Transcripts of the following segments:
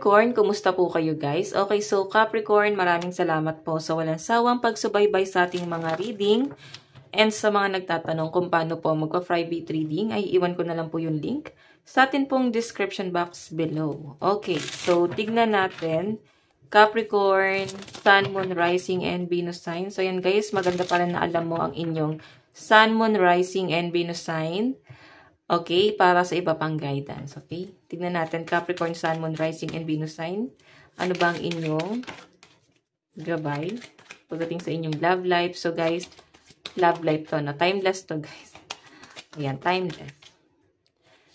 Capricorn, kumusta po kayo guys? Okay, so Capricorn, maraming salamat po sa walang sawang pagsubaybay sa ating mga reading. And sa mga nagtatanong kung paano po magpa-private reading, ay iwan ko na lang po yung link sa atin pong description box below. Okay, so tignan natin. Capricorn, Sun, Moon, Rising, and Venus sign. So yan guys, maganda para na alam mo ang inyong Sun, Moon, Rising, and Venus sign. Okay, para sa iba pang guidance. Okay, tignan natin Capricorn, Sun, Moon, Rising, and Venus sign. Ano ba ang inyong gabay pagdating sa inyong love life? So guys, love life to na. Timeless to guys. Ayan, timeless.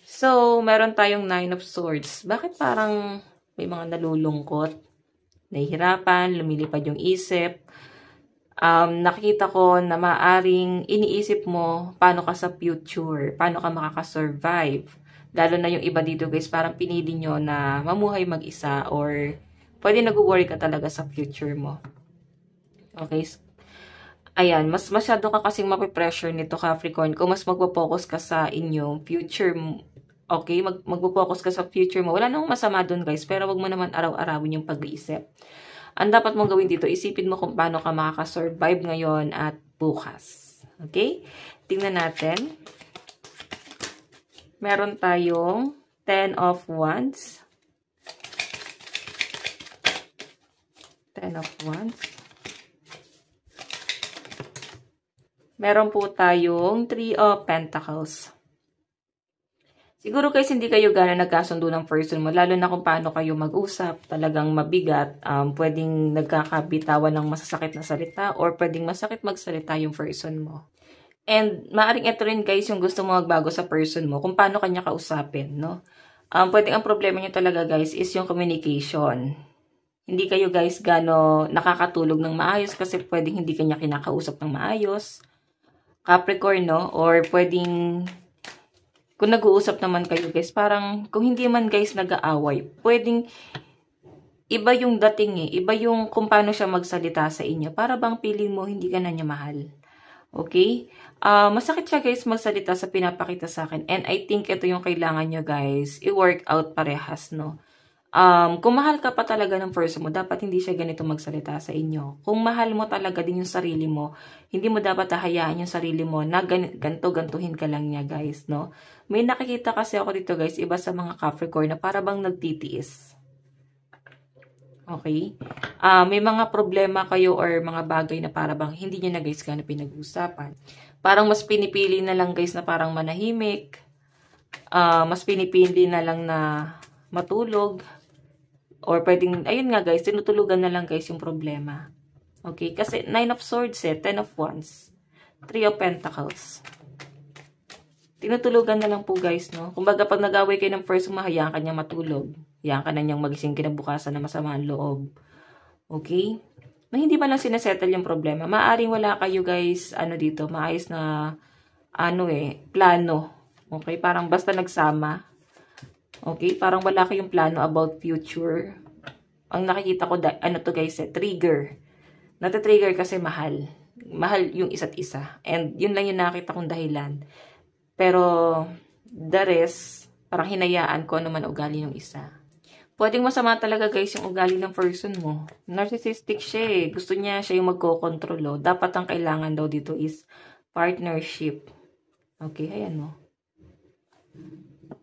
So, meron tayong Nine of Swords. Bakit parang may mga nalulungkot? Nahihirapan, lumilipad yung isip. Nakikita ko na maaring iniisip mo paano ka sa future, paano ka makakasurvive. Lalo na yung iba dito guys, parang pinili nyo na mamuhay mag-isa or pwede nag-worry ka talaga sa future mo. Okay, ayan, mas masyado ka kasing mapipressure nito Capricorn kung mas magpo-focus ka sa inyong future. Okay, magpo-focus ka sa future mo. Wala namang masama dun guys, pero wag mo naman araw-arawin yung pag-iisip. Ang dapat mong gawin dito, isipin mo kung paano ka makakasurvive ngayon at bukas. Okay? Tingnan natin. Meron tayong 10 of Wands. 10 of Wands. Meron po tayong 3 of Pentacles. Siguro guys, hindi kayo gano'n nagkasundo ng person mo, lalo na kung paano kayo mag-usap, talagang mabigat, pwedeng nagkakabitawan ng masasakit na salita, or pwedeng masakit magsalita yung person mo. And maaring ito rin guys yung gusto mo magbago sa person mo, kung paano kanya kausapin, no? Pwedeng ang problema nyo talaga guys is yung communication. Hindi kayo guys gano'n nakakatulog ng maayos kasi pwedeng hindi kanya kinakausap ng maayos. Capricorn, no? Or pwedeng kung nag-uusap naman kayo guys, parang kung hindi man guys nag-aaway, pwedeng iba yung dating iba yung kung paano siya magsalita sa inyo. Para bang feeling mo hindi ka na niya mahal. Okay? Masakit siya guys magsalita sa pinapakita sa akin. And I think ito yung kailangan nyo guys, i-work out parehas, no? Kung mahal ka pa talaga ng person mo, dapat hindi siya ganito magsalita sa inyo. Kung mahal mo talaga din yung sarili mo, hindi mo dapat hahayaan yung sarili mo na ganto-gantuhin ka lang niya guys, no? May nakikita kasi ako dito guys, iba sa mga Capricorn na para bang nagtitiis. Okay? May mga problema kayo or mga bagay na para bang hindi nyo na guys gano'n pinag-uusapan. Parang mas pinipili na lang guys na parang manahimik. Mas pinipili na lang na matulog. Or pwedeng, ayun nga guys, tinutulugan na lang guys yung problema. Okay? Kasi 9 of Swords 10 of Wands, 3 of Pentacles. Tinutulugan na lang po guys, no? Kumbaga pag nag-away kayo ng person, mahayaan ka niyang matulog. Hayaan ka na niyang magising kinabukasan na masama ang loob. Okay? Na hindi ba lang sinesettle yung problema. Maaring wala kayo guys, dito, maayos na, plano. Okay? Parang basta nagsama. Okay, parang wala kayong plano about future. Ang nakikita ko, to guys, trigger. Nata-trigger kasi mahal. Mahal yung isa't isa. And yun lang yung nakita kong dahilan. Pero, the rest, parang hinayaan ko naman ugali ng isa. Pwedeng masama talaga guys yung ugali ng person mo. Narcissistic siya eh. Gusto niya siya yung magkokontrol. Dapat ang kailangan daw dito is partnership. Okay, ayan mo.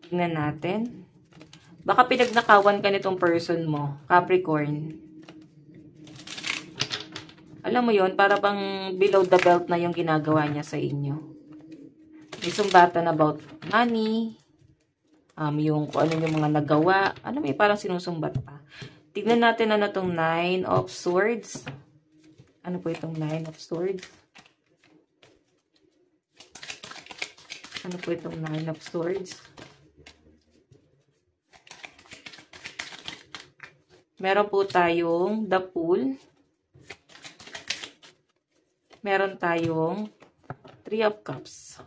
Tingnan natin. Baka pinagnakawan ka nitong person mo, Capricorn. Alam mo yon, para bang below the belt na yung ginagawa niya sa inyo. May sumbatan about money, yung kung ano yung mga nagawa. May parang sinusumbat pa. Tignan natin tong 9 of Swords. Ano po itong 9 of Swords? Ano po itong 9 of Swords? Meron po tayong The Fool. Meron tayong 3 of Cups.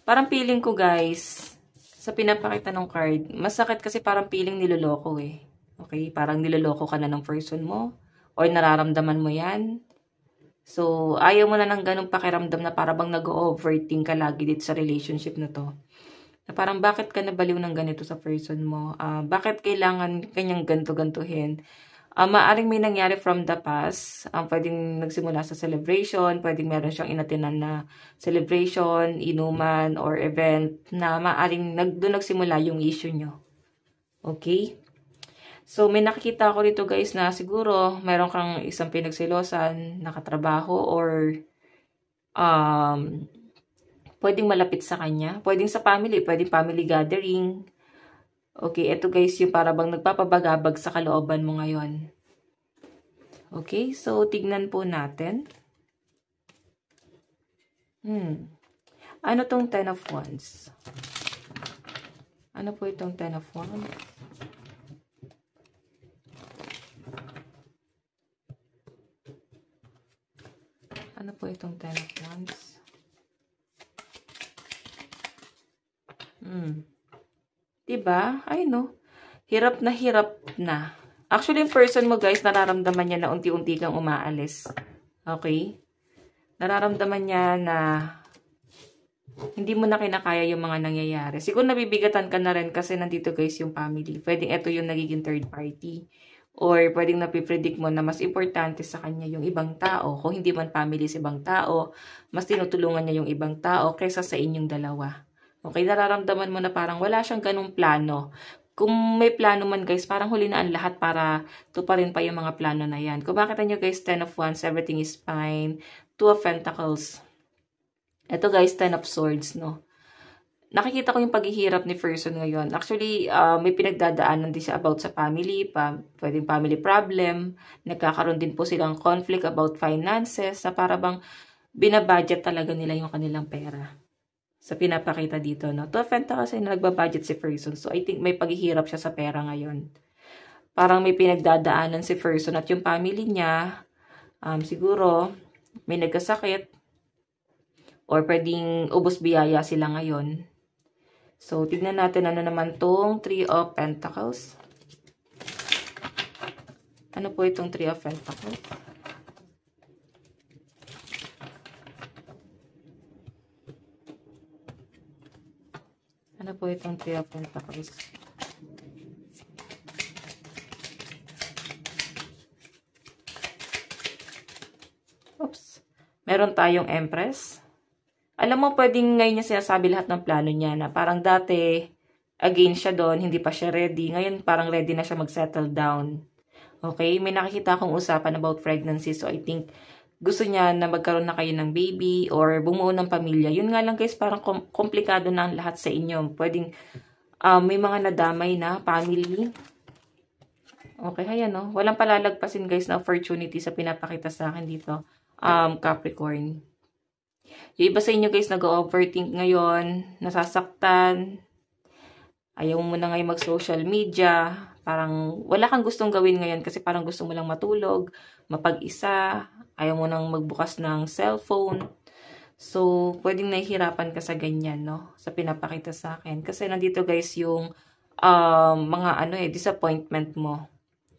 Parang feeling ko guys, sa pinapakita ng card, masakit kasi parang feeling niloloko eh. Okay? Parang niloloko ka na ng person mo. Or nararamdaman mo yan. So, ayaw mo na ng ganong pakiramdam na para bang nag-overthink ka lagi dito sa relationship na to. Na parang bakit ka nabaliw ng ganito sa person mo? Bakit kailangan kanyang ganto-gantuhin? Maaring may nangyari from the past. Pwedeng nagsimula sa celebration, pwedeng meron siyang inatinan na celebration, inuman, or event na maaring doon nagsimula yung issue nyo. Okay? So, may nakikita ako dito guys na siguro meron kang isang pinagsilosan, nakatrabaho, or pwedeng malapit sa kanya. Pwedeng sa family, pwedeng family gathering. Okay, ito guys yung para bang nagpapabagabag sa kalooban mo ngayon. Okay, so tignan po natin. Ano tong 10 of Wands? Ano po itong 10 of Wands? Ano po itong 10 of Wands? Diba? Ay no. Hirap na. Actually, yung person mo guys, nararamdaman niya na unti-unti kang umaalis. Okay? Nararamdaman niya na hindi mo na kinakaya yung mga nangyayari. Siguro nabibigatan ka na rin kasi nandito guys yung family. Pwedeng ito yung nagiging third party. Or pwedeng napipredict mo na mas importante sa kanya yung ibang tao. Kung hindi man family sa ibang tao, mas tinutulungan niya yung ibang tao kaysa sa inyong dalawa. Okay, nararamdaman mo na parang wala siyang ganung plano. Kung may plano man guys, parang huli na ang lahat para tuparin pa yung mga plano na yan. Kung makita nyo guys, 10 of Wands, everything is fine. 2 of Pentacles. Ito guys, 10 of Swords, no? Nakikita ko yung paghihirap ni person ngayon. Actually, may pinagdadaanan din siya about sa family, pwedeng family problem. Nagkakaroon din po silang conflict about finances, na para bang binabudget talaga nila yung kanilang pera. Sa pinapakita dito, no? 2 of Pentacles kasi nagbabudget si person. So, I think may paghihirap siya sa pera ngayon. Parang may pinagdadaanan si person at yung family niya, siguro, may nagkasakit or pwedeng ubos biyaya sila ngayon. So, tignan natin ano naman tong 3 of Pentacles. Ano po itong 3 of Pentacles? Ano po itong 3 of Pentacles? Oops. Meron tayong Empress. Alam mo, pwedeng ngayon niya sinasabi lahat ng plano niya na parang dati, again siya doon, hindi pa siya ready. Ngayon, parang ready na siya mag-settle down. Okay? May nakikita akong usapan about pregnancy. So, I think gusto niya na magkaroon na kayo ng baby or bumuo ng pamilya. Yun nga lang guys, parang komplikado na ang lahat sa inyo. Pwedeng may mga nadamay na family. Okay, ayan no. Walang palalagpasin guys na opportunity sa pinapakita sa akin dito. Capricorn. Yung iba sa inyo guys nag-overthink ngayon, nasasaktan, ayaw mo na ngayon mag-social media, parang wala kang gustong gawin ngayon kasi parang gusto mo lang matulog, mapag-isa, ayaw mo nang magbukas ng cellphone. So, pwedeng nahihirapan ka sa ganyan, no? Sa pinapakita sa akin. Kasi nandito guys yung mga disappointment mo.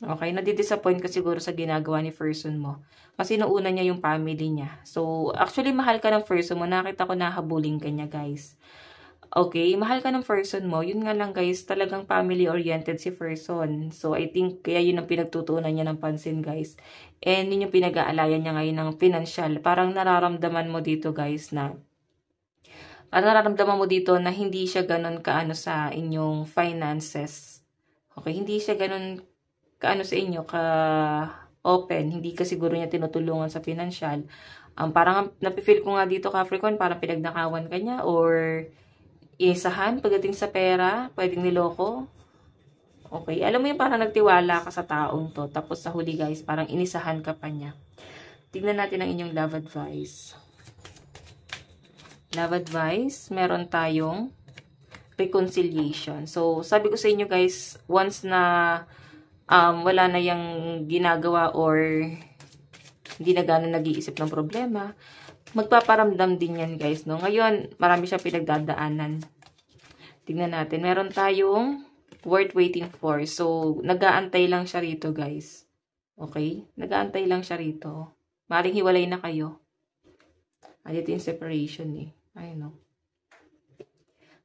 Okay? Nadi-disappoint ka siguro sa ginagawa ni person mo. Kasi inuuna niya yung family niya. So, actually, mahal ka ng person mo. Nakita ko na habulin ka niya, guys. Okay? Mahal ka ng person mo. Yun nga lang, guys. Talagang family-oriented si person. So, I think, kaya yun ang pinagtutuunan niya ng pansin, guys. And yun yung pinag-aalayan niya ngayon ng financial. Parang nararamdaman mo dito, guys, na hindi siya ganun kaano sa inyong finances. Okay? Hindi siya ganun kaano sa inyo, ka-open, hindi ka siguro niya tinutulungan sa financial. Parang napifeel ko nga dito, Capricorn, parang pinagnakawan ka niya or isahan pagdating sa pera, pwedeng niloko. Okay, alam mo yung parang nagtiwala ka sa taong to, tapos sa huli guys, parang inisahan ka pa niya. Tignan natin ang inyong love advice. Love advice, meron tayong reconciliation. So, sabi ko sa inyo guys, once na wala na yung ginagawa or hindi na gano'n nag-iisip ng problema, magpaparamdam din yan guys, no? Ngayon, marami siya pinagdadaanan. Tignan natin. Meron tayong worth waiting for. So, nag-aantay lang siya rito guys. Okay? Nag-aantay lang siya rito. Maring hiwalay na kayo. Dito yung separation eh. Ayun no.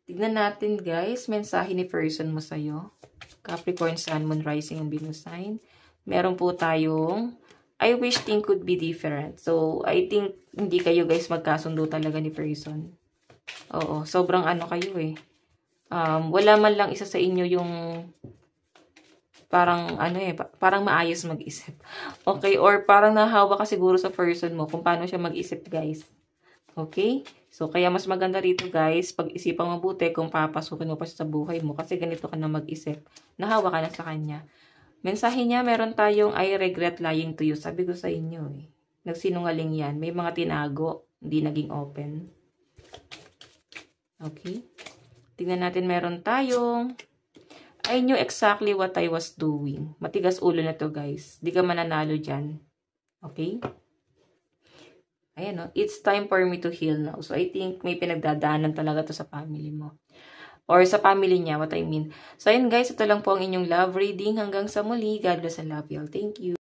Tignan natin guys, mensahe ni person mo sa'yo. Capricorn, Sun, Moon, Rising, and Venus sign. Meron po tayong I wish things could be different. So, I think hindi kayo guys magkasundo talaga ni person. Oo, sobrang ano kayo eh. Wala man lang isa sa inyo yung parang ano eh, parang maayos mag-isip. Okay, or parang nahawa ka siguro sa person mo kung paano siya mag-isip guys. Okay? So, kaya mas maganda rito guys, pag-isipang mabuti kung papasukin mo pa siya sa buhay mo kasi ganito ka na mag-isip. Nahawa ka na sa kanya. Mensahe niya, meron tayong I regret lying to you. Sabi ko sa inyo eh. Nagsinungaling yan. May mga tinago, hindi naging open. Okay? Tingnan natin, meron tayong I knew exactly what I was doing. Matigas ulo na to guys. Di ka mananalo dyan. Okay? Ayan no. It's time for me to heal now. So I think may pinagdadaanan talaga to sa family mo. Or sa family niya, what I mean. So ayun guys, ito lang po ang inyong love reading. Hanggang sa muli. God bless and love you all. Thank you.